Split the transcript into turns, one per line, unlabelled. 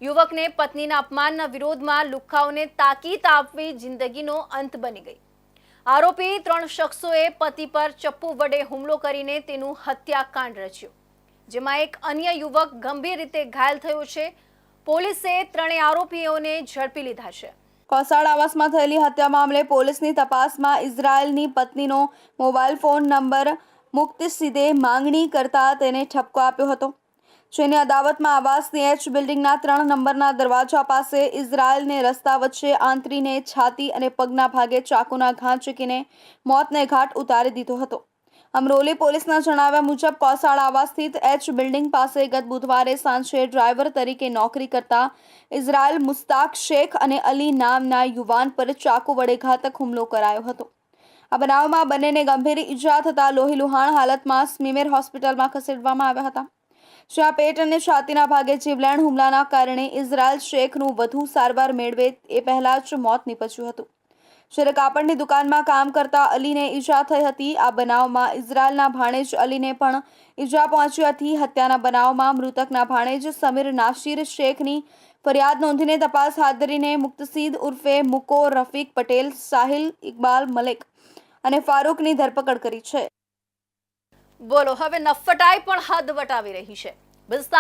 યુવકને પત્નીના અપમાનના વિરોધમાં લુખ્ખાઓને તાકીદ આપવી જિંદગીનો અંત બની ગઈ। આરોપી 3 શખ્સોએ પતિ પર ચપ્પુ વડે હુમલો કરીને તેનું હત્યાકાંડ રચ્યું, જેમાં એક અન્ય યુવક ગંભીર રીતે ઘાયલ થયો છે। પોલીસે ત્રણેય આરોપીઓને ઝડપી લીધા છે।
કોસાડ આવાસમાં થયેલી હત્યા મામલે પોલીસની તપાસમાં ઇઝરાયલની પત્નીનો મોબાઈલ ફોન નંબર મુક્તસીદે માંગણી કરતા તેને ઠપકો આપ્યો હતો, જેની અદાવતમાં આવાસની એચ બિલ્ડિંગના 3 નંબરના દરવાજા પાસે ઇઝરાયલને રસ્તા વચ્ચે આંતરીને છાતી અને પગના ભાગે ચાકુના ઘા ઝીકીને મોતને ઘાટ ઉતારી દીધો હતો। અમરોલી પોલીસના જણાવ્યા મુજબ કોસાડ આવાસ સ્થિત એચ બિલ્ડિંગ પાસે ગત બુધવારે સાંજે ડ્રાઈવર તરીકે નોકરી કરતા ઇઝરાયલ મુસ્તાક શેખ અને અલી નામના યુવાન પર ચાકુ વડે ઘાતક હુમલો કરાયો હતો। આ બનાવમાં બંનેને ગંભીર ઈજા થતાં લોહીલુહાણ હાલતમાં સ્મીમેર હોસ્પિટલમાં ખસેડવામાં આવ્યા હતા, જ્યાં પેટ અને છાતીના ભાગે જીવલેણ હુમલાના કારણે ઇઝરાયલ શેખનું વધુ સારવાર મેળવે એ પહેલા જ મોત નીપજ્યું હતું, જ્યારે કાપડની દુકાનમાં કામ કરતા અલીને ઈજા થઈ હતી। આ બનાવમાં ઇઝરાયલના ભાણેજ અલીને પણ ઈજા પહોંચી હતી। હત્યાના બનાવમાં મૃતકના ભાણેજ સમીર નાશીર શેખની ફરિયાદ નોંધીને તપાસ હાથ ધરીને મુક્તસીદ ઉર્ફે મુકો રફીક પટેલ, સાહિલ ઇકબાલ મલેક અને ફારૂકની ધરપકડ કરી છે।
બોલો, હવે નફટાઈ પણ હદ વટાવી રહી છે।